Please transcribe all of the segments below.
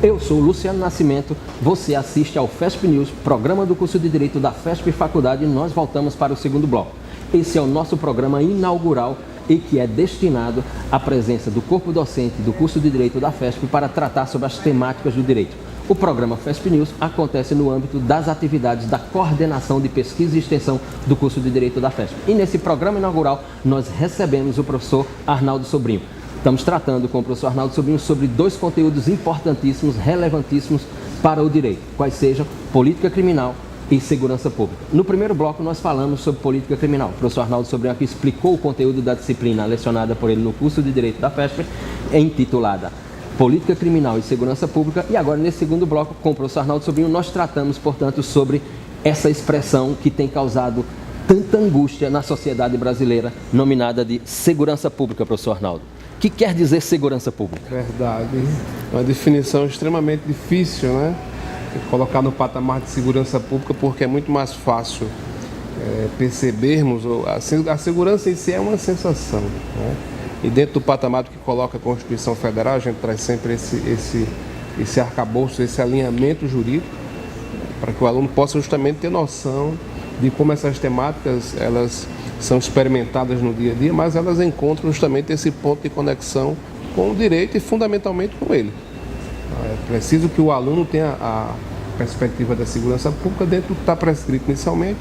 Eu sou Luciano Nascimento, você assiste ao FESP News, programa do curso de Direito da FESP Faculdade, e nós voltamos para o segundo bloco. Esse é o nosso programa inaugural e que é destinado à presença do corpo docente do curso de Direito da FESP para tratar sobre as temáticas do direito. O programa FESP News acontece no âmbito das atividades da coordenação de pesquisa e extensão do curso de Direito da FESP. E nesse programa inaugural nós recebemos o professor Arnaldo Sobrinho. Estamos tratando com o professor Arnaldo Sobrinho sobre dois conteúdos importantíssimos, relevantíssimos para o direito, quais sejam política criminal e segurança pública. No primeiro bloco nós falamos sobre política criminal. O professor Arnaldo Sobrinho aqui explicou o conteúdo da disciplina lecionada por ele no curso de Direito da FESP, intitulada Política Criminal e Segurança Pública. E agora, nesse segundo bloco, com o professor Arnaldo Sobrinho, nós tratamos, portanto, sobre essa expressão que tem causado tanta angústia na sociedade brasileira, nominada de segurança pública, professor Arnaldo. O que quer dizer segurança pública? Verdade. É uma definição extremamente difícil, né? Colocar no patamar de segurança pública, porque é muito mais fácil percebermos. A segurança em si é uma sensação, né? E dentro do patamar que coloca a Constituição Federal, a gente traz sempre esse arcabouço, esse alinhamento jurídico, para que o aluno possa justamente ter noção de como essas temáticas elas são experimentadas no dia a dia, mas elas encontram justamente esse ponto de conexão com o direito e fundamentalmente com ele. É preciso que o aluno tenha a perspectiva da segurança pública dentro do que está prescrito inicialmente.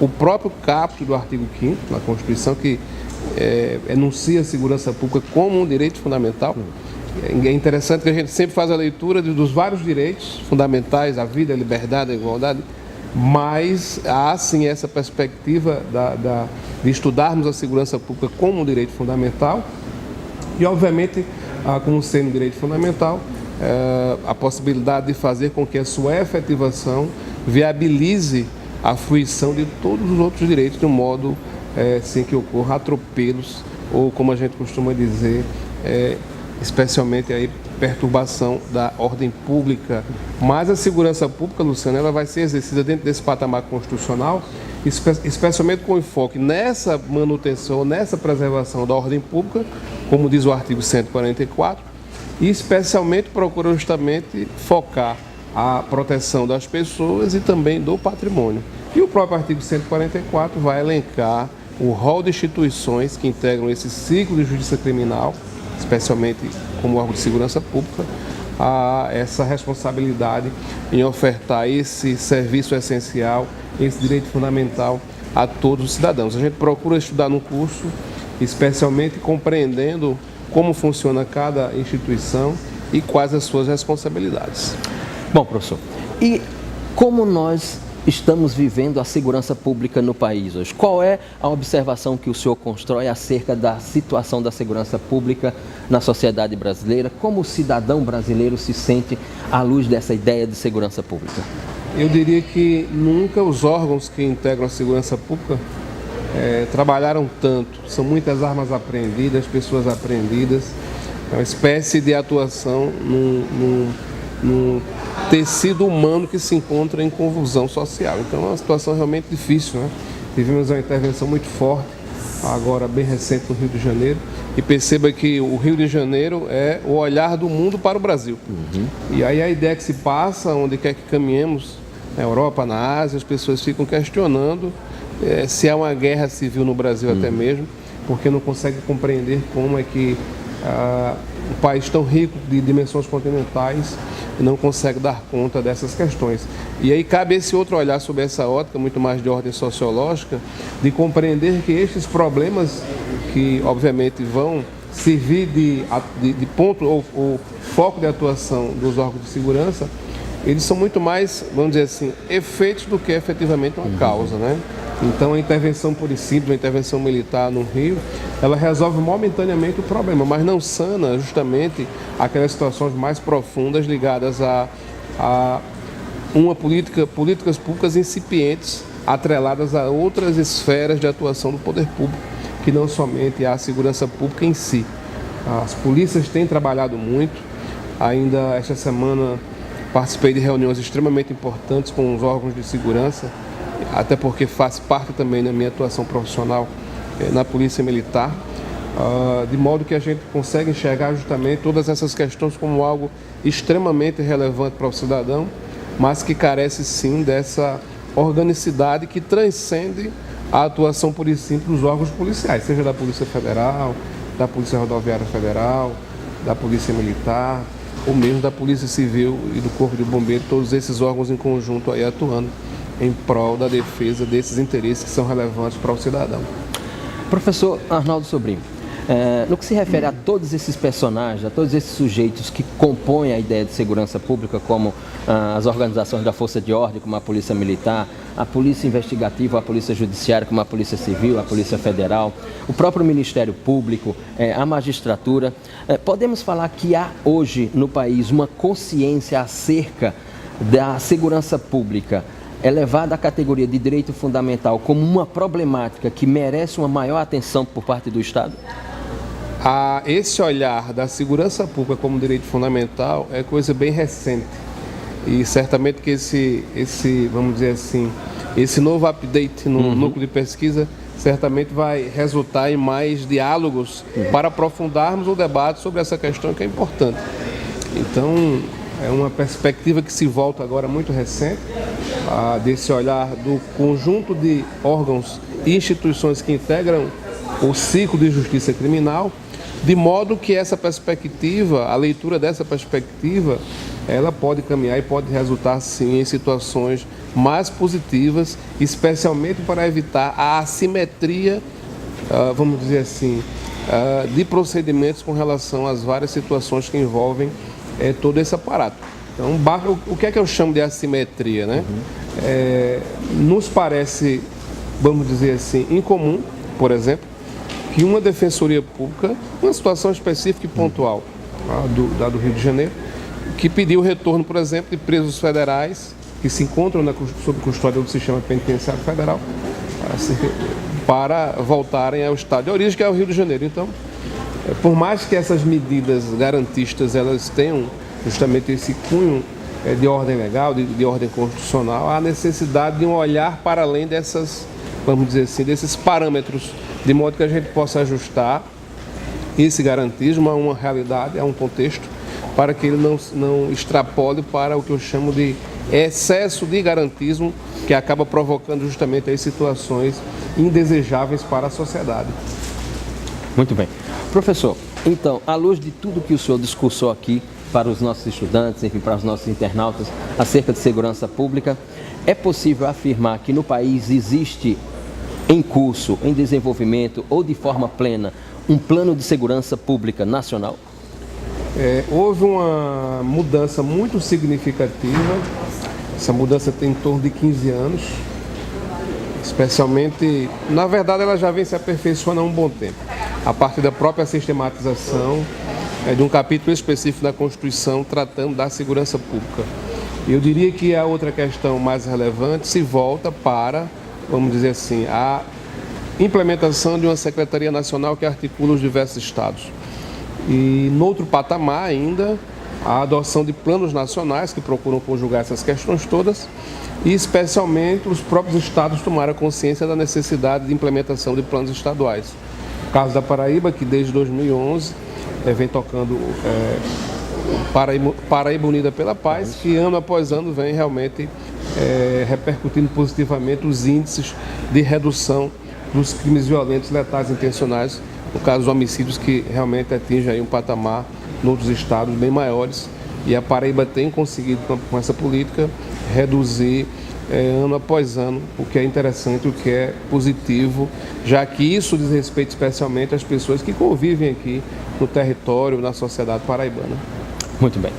O próprio caput do artigo 5º na Constituição, que enuncia a segurança pública como um direito fundamental. É interessante que a gente sempre faz a leitura dos vários direitos fundamentais, a vida, a liberdade, a igualdade, mas há sim essa perspectiva de estudarmos a segurança pública como um direito fundamental e, obviamente, como sendo um direito fundamental, a possibilidade de fazer com que a sua efetivação viabilize a fruição de todos os outros direitos de um modo sem que ocorra atropelos ou, como a gente costuma dizer, especialmente aí perturbação da ordem pública. Mas a segurança pública, Luciano, ela vai ser exercida dentro desse patamar constitucional, especialmente com enfoque nessa manutenção, nessa preservação da ordem pública, como diz o artigo 144, e especialmente procura justamente focar a proteção das pessoas e também do patrimônio. E o próprio artigo 144 vai elencar o rol de instituições que integram esse ciclo de justiça criminal, especialmente como órgão de segurança pública, a essa responsabilidade em ofertar esse serviço essencial, esse direito fundamental a todos os cidadãos. A gente procura estudar no curso, especialmente compreendendo como funciona cada instituição e quais as suas responsabilidades. Bom, professor, e como nós estamos vivendo a segurança pública no país hoje? Qual é a observação que o senhor constrói acerca da situação da segurança pública na sociedade brasileira? Como o cidadão brasileiro se sente à luz dessa ideia de segurança pública? Eu diria que nunca os órgãos que integram a segurança pública trabalharam tanto. São muitas armas apreendidas, pessoas apreendidas, é uma espécie de atuação num tecido humano que se encontra em convulsão social. Então é uma situação realmente difícil, né? Tivemos uma intervenção muito forte, agora bem recente no Rio de Janeiro, e perceba que o Rio de Janeiro é o olhar do mundo para o Brasil. E aí a ideia que se passa, onde quer que caminhemos, na Europa, na Ásia, as pessoas ficam questionando se há uma guerra civil no Brasil até mesmo, porque não conseguem compreender como é que um país tão rico de dimensões continentais não consegue dar conta dessas questões. E aí cabe esse outro olhar sobre essa ótica, muito mais de ordem sociológica, de compreender que estes problemas, que obviamente vão servir de ponto ou foco de atuação dos órgãos de segurança, eles são muito mais, vamos dizer assim, efeitos do que efetivamente uma causa, né? Então a intervenção pura e simples, a intervenção militar no Rio, ela resolve momentaneamente o problema, mas não sana justamente aquelas situações mais profundas ligadas a políticas públicas incipientes, atreladas a outras esferas de atuação do poder público, que não somente a segurança pública em si. As polícias têm trabalhado muito, ainda esta semana participei de reuniões extremamente importantes com os órgãos de segurança, até porque faz parte também da minha atuação profissional na Polícia Militar. de modo que a gente consegue enxergar justamente todas essas questões como algo extremamente relevante para o cidadão, mas que carece sim dessa organicidade que transcende a atuação pura e simples dos órgãos policiais, seja da Polícia Federal, da Polícia Rodoviária Federal, da Polícia Militar, ou mesmo da Polícia Civil e do Corpo de Bombeiros, todos esses órgãos em conjunto aí atuando em prol da defesa desses interesses que são relevantes para o cidadão. Professor Arnaldo Sobrinho, no que se refere a todos esses personagens, a todos esses sujeitos que compõem a ideia de segurança pública, como as organizações da Força de Ordem, como a Polícia Militar, a Polícia Investigativa, a Polícia Judiciária, como a Polícia Civil, a Polícia Federal, o próprio Ministério Público, a magistratura, podemos falar que há hoje no país uma consciência acerca da segurança pública elevada à categoria de direito fundamental como uma problemática que merece uma maior atenção por parte do Estado? Esse olhar da segurança pública como direito fundamental é coisa bem recente e certamente que vamos dizer assim, esse novo update no núcleo de pesquisa certamente vai resultar em mais diálogos para aprofundarmos o debate sobre essa questão que é importante. Então, é uma perspectiva que se volta agora muito recente, desse olhar do conjunto de órgãos e instituições que integram o ciclo de justiça criminal, de modo que essa perspectiva, a leitura dessa perspectiva, ela pode caminhar e pode resultar sim em situações mais positivas, especialmente para evitar a assimetria, vamos dizer assim, de procedimentos com relação às várias situações que envolvem todo esse aparato. Então, o que é que eu chamo de assimetria, né? Nos parece, vamos dizer assim, incomum, por exemplo, que uma defensoria pública, uma situação específica e pontual do Rio de Janeiro, que pediu o retorno, por exemplo, de presos federais que se encontram sob custódia do Sistema Penitenciário Federal para voltarem ao estado de origem, que é o Rio de Janeiro. Então, por mais que essas medidas garantistas elas tenham justamente esse cunho de ordem legal, de ordem constitucional, há necessidade de um olhar para além dessas, vamos dizer assim, desses parâmetros, de modo que a gente possa ajustar esse garantismo a uma realidade, a um contexto, para que ele não extrapole para o que eu chamo de excesso de garantismo, que acaba provocando justamente as situações indesejáveis para a sociedade. Muito bem. Professor, então, à luz de tudo que o senhor discursou aqui para os nossos estudantes, enfim, para os nossos internautas, acerca de segurança pública, é possível afirmar que no país existe em curso, em desenvolvimento ou de forma plena, um plano de segurança pública nacional? Houve uma mudança muito significativa, essa mudança tem em torno de 15 anos, especialmente, na verdade ela já vem se aperfeiçoando há um bom tempo, a partir da própria sistematização de um capítulo específico da Constituição tratando da segurança pública. Eu diria que a outra questão mais relevante se volta para, vamos dizer assim, a implementação de uma Secretaria Nacional que articula os diversos estados. E, no outro patamar ainda, a adoção de planos nacionais que procuram conjugar essas questões todas e, especialmente, os próprios estados tomaram consciência da necessidade de implementação de planos estaduais. O caso da Paraíba, que desde 2011 vem tocando Paraíba Unida pela Paz, que ano após ano vem realmente repercutindo positivamente os índices de redução dos crimes violentos, letais e intencionais, no caso dos homicídios, que realmente atingem aí um patamar em outros estados bem maiores. E a Paraíba tem conseguido, com essa política, reduzir ano após ano, o que é interessante, o que é positivo, já que isso diz respeito especialmente às pessoas que convivem aqui no território, na sociedade paraibana. Muito bem.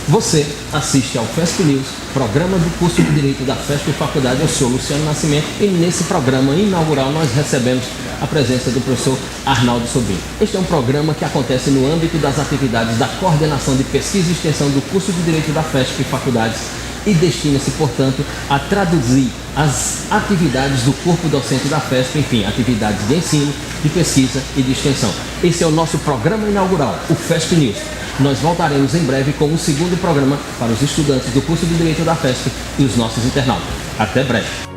Você assiste ao FESP News, programa do curso de Direito da FESP Faculdade. Eu sou Luciano Nascimento e nesse programa inaugural nós recebemos a presença do professor Arnaldo Sobrinho. Este é um programa que acontece no âmbito das atividades da Coordenação de Pesquisa e Extensão do curso de Direito da FESP Faculdades e destina-se, portanto, a traduzir as atividades do corpo docente da FESP, enfim, atividades de ensino, de pesquisa e de extensão. Esse é o nosso programa inaugural, o FESP News. Nós voltaremos em breve com o segundo programa para os estudantes do curso de Direito da FESP e os nossos internautas. Até breve.